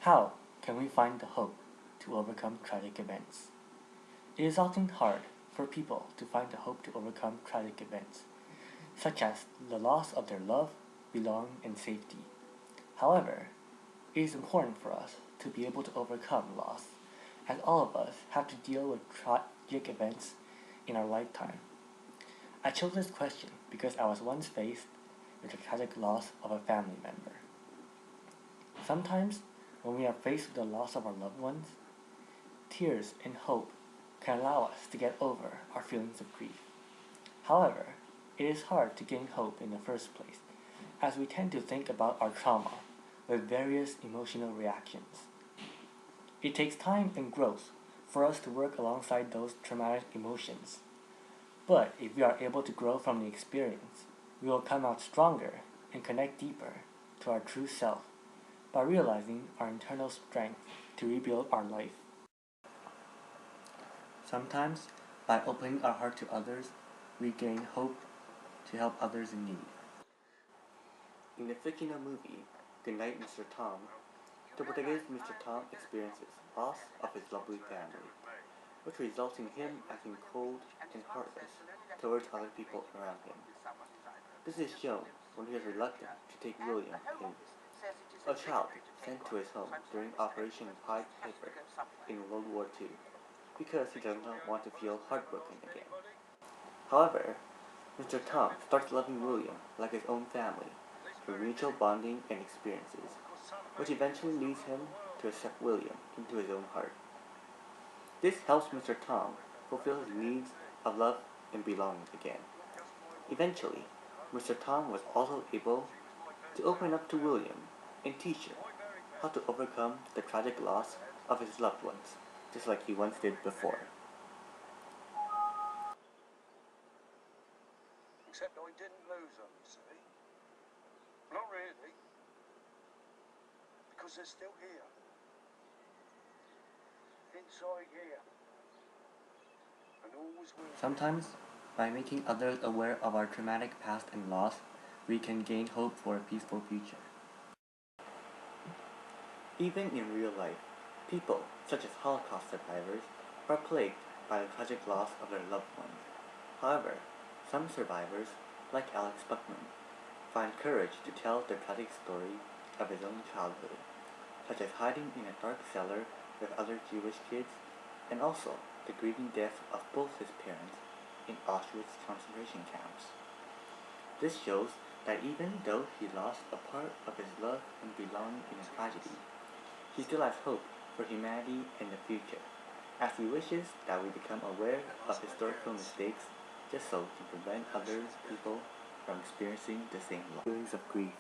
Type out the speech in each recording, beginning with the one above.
How can we find the hope to overcome tragic events? It is often hard for people to find the hope to overcome tragic events, such as the loss of their love, belonging, and safety. However, it is important for us to be able to overcome loss, as all of us have to deal with tragic events in our lifetime. I chose this question because I was once faced with the tragic loss of a family member. Sometimes, when we are faced with the loss of our loved ones, tears and hope can allow us to get over our feelings of grief. However, it is hard to gain hope in the first place, as we tend to think about our trauma with various emotional reactions. It takes time and growth for us to work alongside those traumatic emotions. But if we are able to grow from the experience, we will come out stronger and connect deeper to our true self by realizing our internal strength to rebuild our life. Sometimes, by opening our heart to others, we gain hope to help others in need. In the fictional movie, Goodnight, Mr. Tom, the protagonist Mr. Tom experiences loss of his lovely family, which results in him acting cold and heartless towards other people around him. This is shown when he is reluctant to take William in, a child sent to his home during Operation Pied Piper in World War II, because he does not want to feel heartbroken again. However, Mr. Tom starts loving William like his own family through mutual bonding and experiences, which eventually leads him to accept William into his own heart. This helps Mr. Tom fulfill his needs of love and belonging again. Eventually, Mr. Tom was also able to open up to William and teach him how to overcome the tragic loss of his loved ones, just like he once did before. Except I didn't lose them, you see. Not really. Because they're still here. Inside here. And always will. Sometimes, by making others aware of our traumatic past and loss, we can gain hope for a peaceful future. Even in real life, people, such as Holocaust survivors, are plagued by the tragic loss of their loved ones. However, some survivors, like Alex Buckman, find courage to tell their tragic story of his own childhood, such as hiding in a dark cellar with other Jewish kids, and also the grieving death of both his parents in Auschwitz concentration camps. This shows that even though he lost a part of his love and belonging in a tragedy, he still has hope for humanity in the future, as he wishes that we become aware of historical mistakes just so to prevent other people from experiencing the same feelings of grief.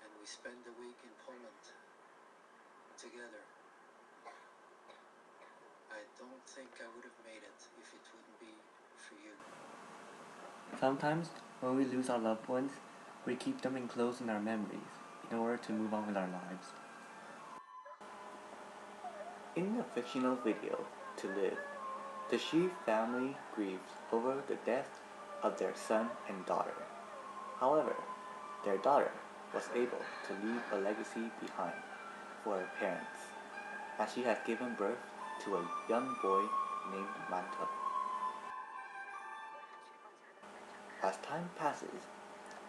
And we spend a week in Poland together. I don't think I would have made it if it wouldn't be for you. Sometimes, when we lose our loved ones, we keep them enclosed in our memories in order to move on with our lives. In the fictional video, To Live, the Shi family grieves over the death of their son and daughter. However, their daughter was able to leave a legacy behind for her parents, as she has given birth to a young boy named Manto. As time passes,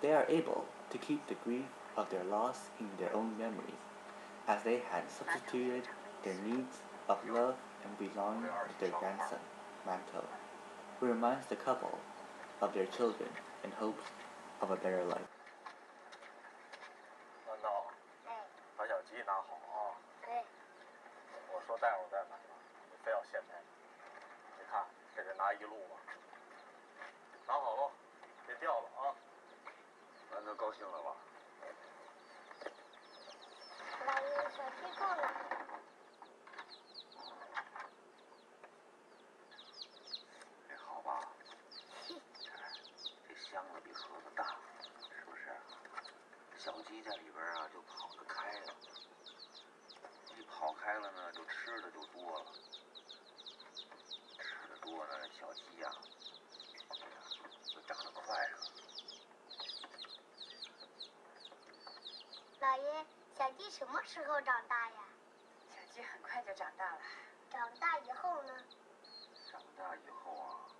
they are able to keep the grief of their loss in their own memories, as they had substituted their needs of love and belonging with their grandson, Manto, who reminds the couple of their children and hopes of a better life. 难道把小鸡拿好啊？我说待会儿再买吧，你非要现买。你看这得拿一路吧，拿好了，别掉了啊。难得高兴了吧？老爷，小鸡够了。这好吧？这箱子比盒子大，是不是？小鸡在里边啊就跑得开了，一跑开了呢，就吃的就多了，吃的多呢，小鸡呀就长得快了。老爷，小鸡什么时候长大呀？小鸡很快就长大了。长大以后呢？长大以后啊，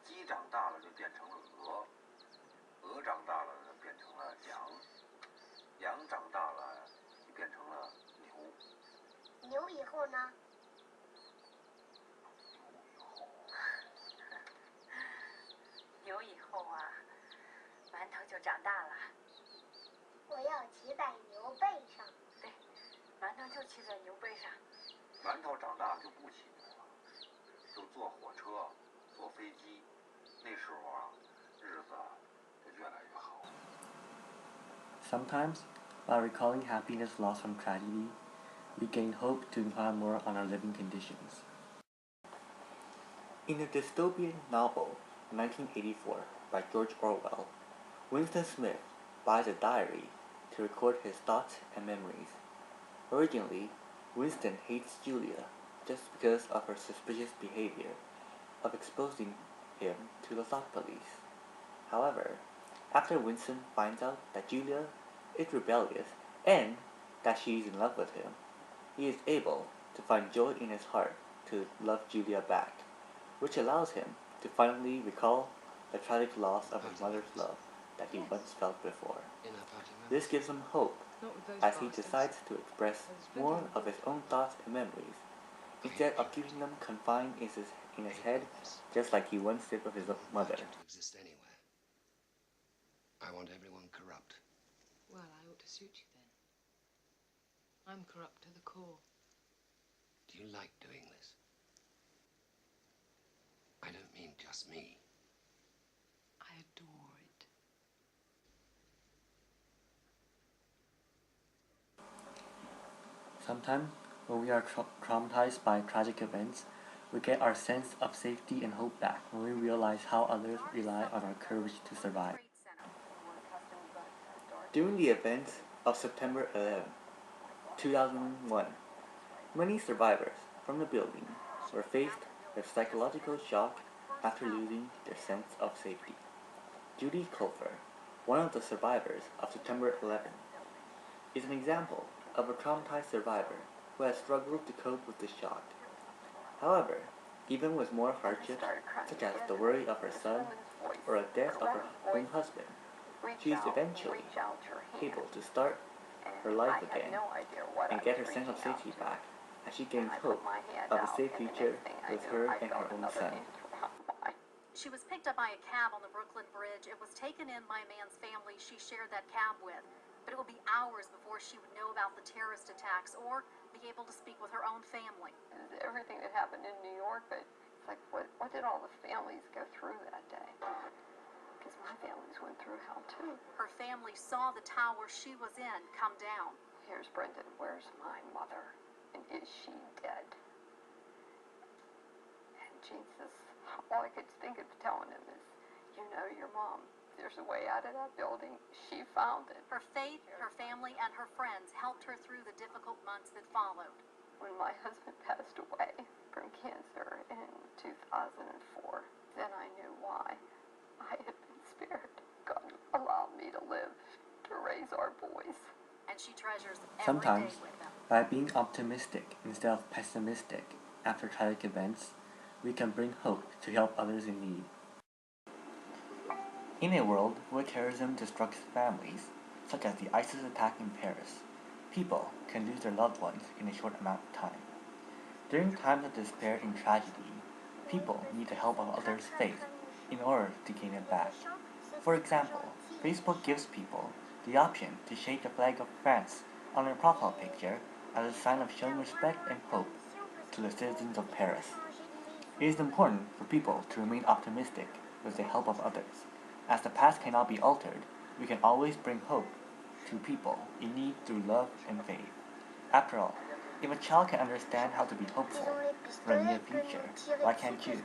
鸡长大了就变成了鹅，鹅长大了变成了羊，羊长大了就变成了牛，牛以后呢？牛以后啊，馒头就长大了。我要骑在牛背上。对，馒头就骑在牛背上。馒头长大就不骑牛了，就坐火车、坐飞机。那时候啊，日子就越来越好。Sometimes, while recalling happiness lost from tragedy, we gain hope to inquire more on our living conditions. In the dystopian novel 1984 by George Orwell, Winston Smith buys a diary to record his thoughts and memories. Originally, Winston hates Julia just because of her suspicious behavior of exposing him to the thought police. However, after Winston finds out that Julia is rebellious and that she is in love with him, he is able to find joy in his heart to love Julia back, which allows him to finally recall the tragic loss of his mother's love that he once felt before. This gives him hope as he decides to express more of his own thoughts and memories, instead of keeping them confined in his head just like he once did with his mother. I want everyone corrupt. Well, I ought to suit you then. I'm corrupt to the core. Do you like doing this? I don't mean just me. I adore it. Sometimes, when we are traumatized by tragic events, we get our sense of safety and hope back when we realize how others rely on our courage to survive. During the events of September 11, 2001, many survivors from the building were faced with psychological shock after losing their sense of safety. Judy Culver, one of the survivors of September 11, is an example of a traumatized survivor who has struggled to cope with the shock. However, even with more hardships, such as the worry of her son or the death of her own husband, she is eventually able to start her life again and get her sense of safety back as she gains hope of a safe future with her and her own son. She was picked up by a cab on the Brooklyn Bridge and was taken in by a man's family she shared that cab with. But it would be hours before she would know about the terrorist attacks or be able to speak with her own family. Everything that happened in New York, but it's like, what did all the families go through that day? Because my families went through hell too. Her family saw the tower she was in come down. Here's Brendan, where's my mother? And is she dead? And Jesus, all I could think of telling him is, you know your mom. There's a way out of that building. She found it. Her faith, her family, and her friends helped her through the difficult months that followed. When my husband passed away from cancer in 2004, then I knew why I had been spared. God allowed me to live, to raise our boys. And she treasures every Sometimes, day with them. by being optimistic instead of pessimistic after tragic events, we can bring hope to help others in need. In a world where terrorism destructs families, such as the ISIS attack in Paris, people can lose their loved ones in a short amount of time. During times of despair and tragedy, people need the help of others' faith in order to gain it back. For example, Facebook gives people the option to shake the flag of France on their profile picture as a sign of showing respect and hope to the citizens of Paris. It is important for people to remain optimistic with the help of others. As the past cannot be altered, we can always bring hope to people in need through love and faith. After all, if a child can understand how to be hopeful for the near future, why can't you?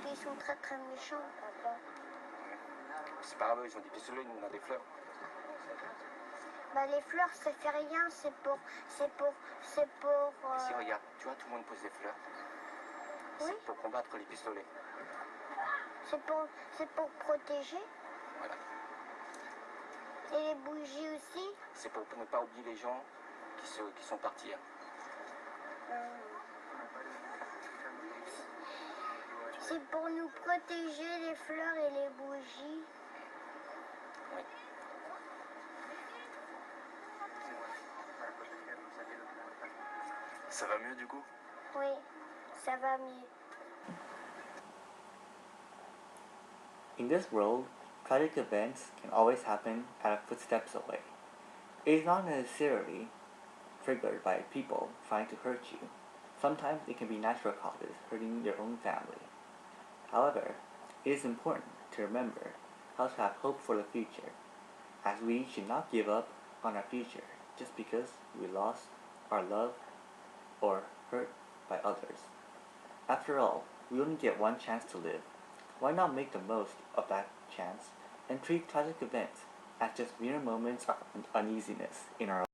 C'est pas grave, ils ont des pistolets, nous on a des fleurs. Bah, les fleurs, ça fait rien, c'est pour. Si, regarde, tu vois, tout le monde pose des fleurs. Oui. C'est pour combattre les pistolets. C'est pour protéger. Voilà. Et les bougies aussi. C'est pour ne pas oublier les gens qui sont partis. C'est pour nous protéger les fleurs et les bougies. Oui. Ça va mieux du coup? Oui, ça va mieux. In this world, tragic events can always happen at a footsteps away. It is not necessarily triggered by people trying to hurt you. Sometimes it can be natural causes hurting your own family. However, it is important to remember how to have hope for the future, as we should not give up on our future just because we lost our love or hurt by others. After all, we only get one chance to live. Why not make the most of that chance and treat tragic events as just mere moments of uneasiness in our